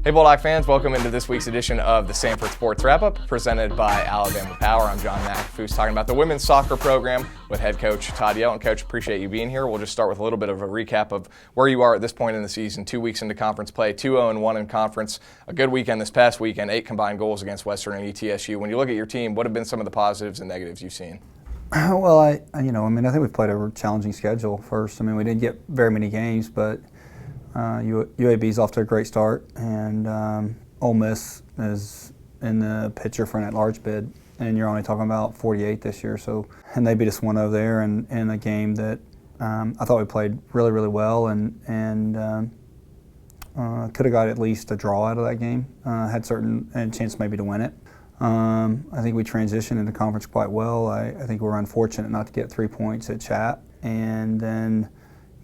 Hey Bulldog fans, welcome into this week's edition of the Samford Sports Wrap-Up, presented by Alabama Power. I'm John McAfee, talking about the women's soccer program with head coach Todd Yelton. Coach, appreciate you being here. We'll just start with a little bit of a recap of where you are at this point in the season. 2 weeks into conference play, 2-0-1 in conference. A good weekend this past weekend, 8 combined goals against Western and ETSU. When you look at your team, what have been some of the positives and negatives you've seen? Well, I think we've played a challenging schedule first. We didn't get very many games, but UAB's off to a great start, and Ole Miss is in the picture for an at-large bid, and you're only talking about 48 this year. So, and they beat us 1-0 there in a game that I thought we played really, really well, and could have got at least a draw out of that game. Had a chance maybe to win it. I think we transitioned into conference quite well. I think we were unfortunate not to get 3 points at Chat, and then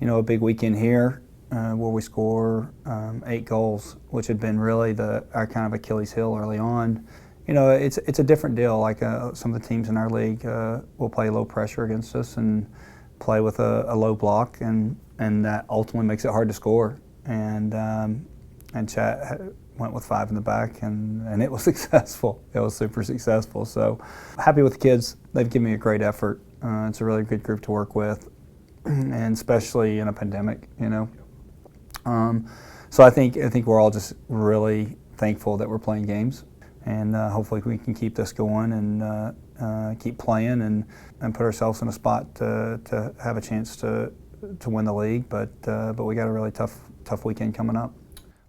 a big weekend here. Where we score 8 goals, which had been really our kind of Achilles heel early on. It's a different deal. Like some of the teams in our league will play low pressure against us and play with a low block, and that ultimately makes it hard to score. And Chat went with 5 in the back, and it was successful. It was super successful. So happy with the kids. They've given me a great effort. It's a really good group to work with, and especially in a pandemic. So I think we're all just really thankful that we're playing games, and hopefully we can keep this going and keep playing and put ourselves in a spot to have a chance to win the league. But we got a really tough weekend coming up.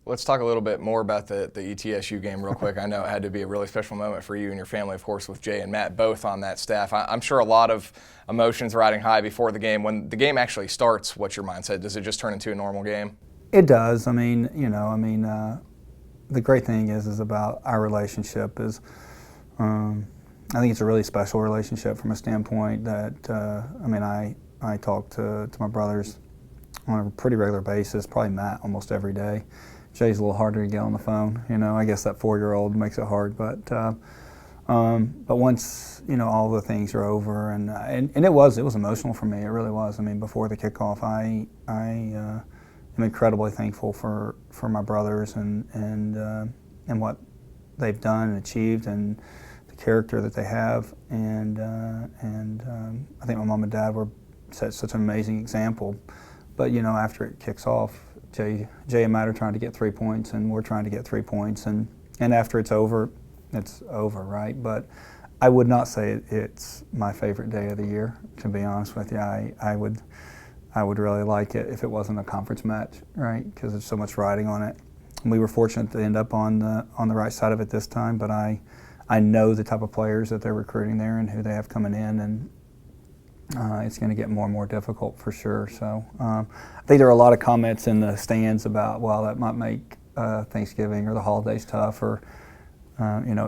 Let's talk a little bit more about the ETSU game real quick. I know it had to be a really special moment for you and your family, of course, with Jay and Matt both on that staff. I'm sure a lot of emotions riding high before the game. When the game actually starts, what's your mindset? Does it just turn into a normal game? It does. The great thing is about our relationship is, I think it's a really special relationship from a standpoint that, I talk to my brothers on a pretty regular basis, probably Matt almost every day. Jay's a little harder to get on the phone. I guess that 4-year-old makes it hard, but once, all the things are over, and it was emotional for me. It really was. Before the kickoff, I'm incredibly thankful for my brothers and what they've done and achieved, and the character that they have, and I think my mom and dad set such an amazing example. But after it kicks off, Jay and Matt are trying to get 3 points, and we're trying to get 3 points, and after it's over, right? But I would not say it's my favorite day of the year, to be honest with you. I would really like it if it wasn't a conference match, right? Because there's so much riding on it. And we were fortunate to end up on the right side of it this time, but I know the type of players that they're recruiting there and who they have coming in, and it's going to get more and more difficult for sure. So I think there are a lot of comments in the stands about, well, that might make Thanksgiving or the holidays tough, or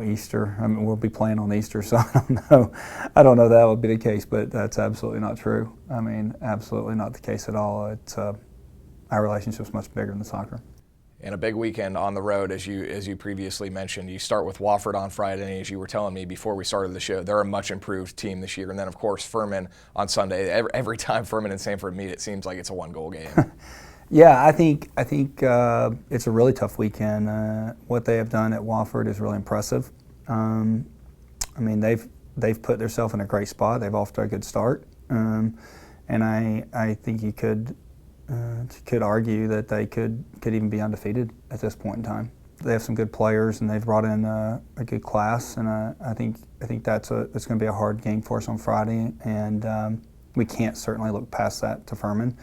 Easter. We'll be playing on Easter, so I don't know that would be the case, but that's absolutely not true. Absolutely not the case at all. It's our relationship's much bigger than soccer. And a big weekend on the road, as you previously mentioned. You start with Wofford on Friday, and as you were telling me before we started the show, they're a much improved team this year. And then, of course, Furman on Sunday. Every time Furman and Samford meet, it seems like it's a 1-goal game. Yeah, I think it's a really tough weekend. What they have done at Wofford is really impressive. They've put themselves in a great spot. They've off to a good start, and I think you could argue that they could even be undefeated at this point in time. They have some good players, and they've brought in a good class, and I think that's going to be a hard game for us on Friday, and we can't certainly look past that to Furman.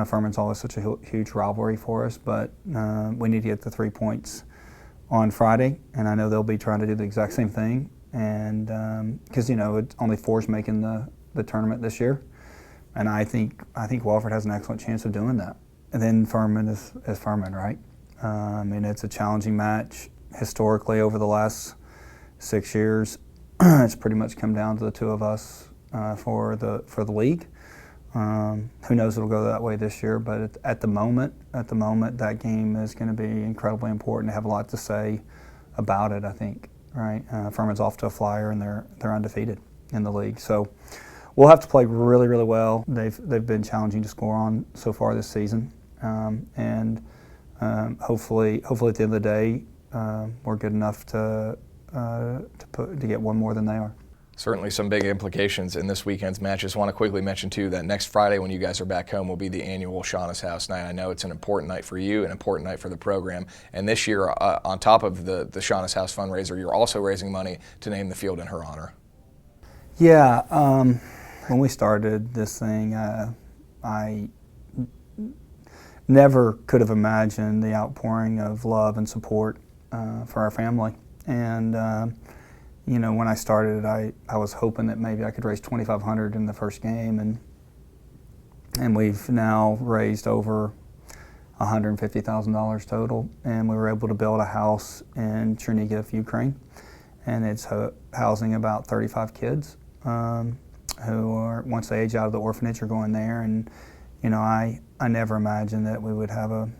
Furman's always such a huge rivalry for us, but we need to get the 3 points on Friday, and I know they'll be trying to do the exact same thing, and because it's only 4's making the tournament this year, and I think Wofford has an excellent chance of doing that. And then Furman is Furman, right? It's a challenging match historically over the last 6 years. It's pretty much come down to the two of us for the league. Who knows if it'll go that way this year, but at the moment, that game is going to be incredibly important. They have a lot to say about it, I think, right? Furman's off to a flyer, and they're undefeated in the league. So we'll have to play really, really well. They've been challenging to score on so far this season, and hopefully at the end of the day, we're good enough to get one more than they are. Certainly some big implications in this weekend's match. Just want to quickly mention, too, that next Friday when you guys are back home will be the annual Shauna's House night. I know it's an important night for you, an important night for the program. And this year, on top of the Shauna's House fundraiser, you're also raising money to name the field in her honor. Yeah, when we started this thing, I never could have imagined the outpouring of love and support for our family. And when I started, I was hoping that maybe I could raise $2,500 in the first game, and we've now raised over $150,000 total, and we were able to build a house in Chernihiv, Ukraine, and it's housing about 35 kids who are, once they age out of the orphanage, are going there. And I never imagined that we would have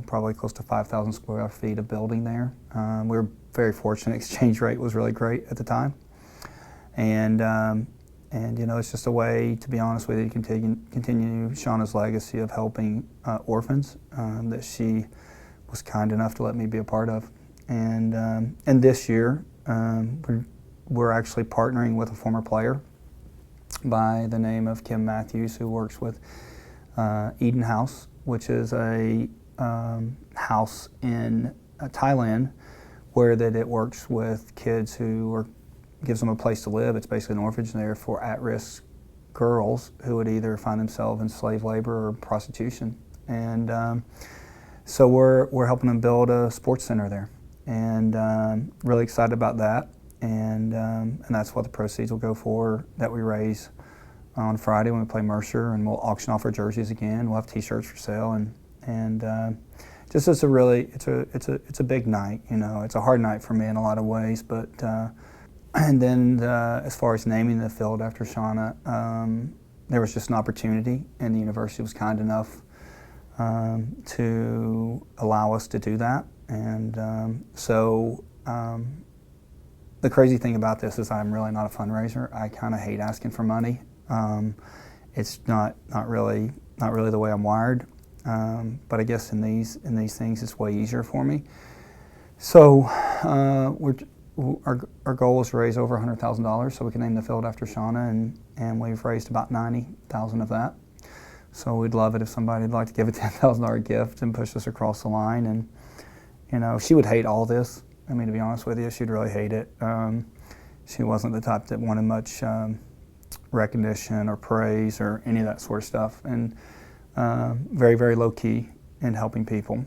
probably close to 5,000 square feet of building there. We were very fortunate. Exchange rate was really great at the time, and it's just a way, to be honest with you, to continue Shauna's legacy of helping orphans that she was kind enough to let me be a part of. And this year, we're actually partnering with a former player by the name of Kim Matthews, who works with Eden House, which is a house in Thailand where it works with kids gives them a place to live. It's basically an orphanage there for at-risk girls who would either find themselves in slave labor or prostitution. And so we're helping them build a sports center there, and really excited about that. And that's what the proceeds will go for, that we raise on Friday when we play Mercer, and we'll auction off our jerseys again. We'll have T-shirts for sale, and just it's a big night. It's a hard night for me in a lot of ways, but and then as far as naming the field after Shauna, there was just an opportunity, and the university was kind enough to allow us to do that. And so the crazy thing about this is I'm really not a fundraiser. I kind of hate asking for money. It's not really the way I'm wired. But I guess in these things, it's way easier for me. So our goal is to raise over $100,000 so we can name the field after Shauna, and we've raised about $90,000 of that. So we'd love it if somebody'd like to give a $10,000 gift and push us across the line. And she would hate all this. I mean, to be honest with you, she'd really hate it. She wasn't the type that wanted much recognition or praise or any of that sort of stuff. And very, very low key in helping people,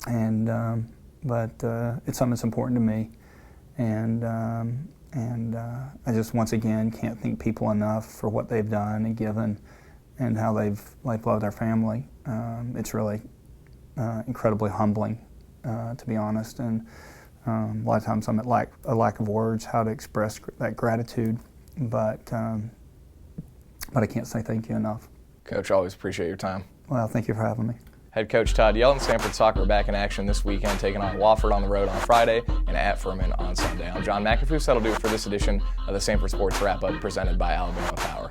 but it's something that's important to me, and I just once again can't thank people enough for what they've done and given, and how they've loved their family. It's really incredibly humbling, to be honest, and a lot of times I'm at a lack of words how to express that gratitude, but I can't say thank you enough. Coach, always appreciate your time. Well, thank you for having me. Head coach Todd Yelton, Samford Soccer back in action this weekend, taking on Wofford on the road on Friday and at Furman on Sunday. I'm John McAfee. That'll do it for this edition of the Samford Sports Wrap-Up presented by Alabama Power.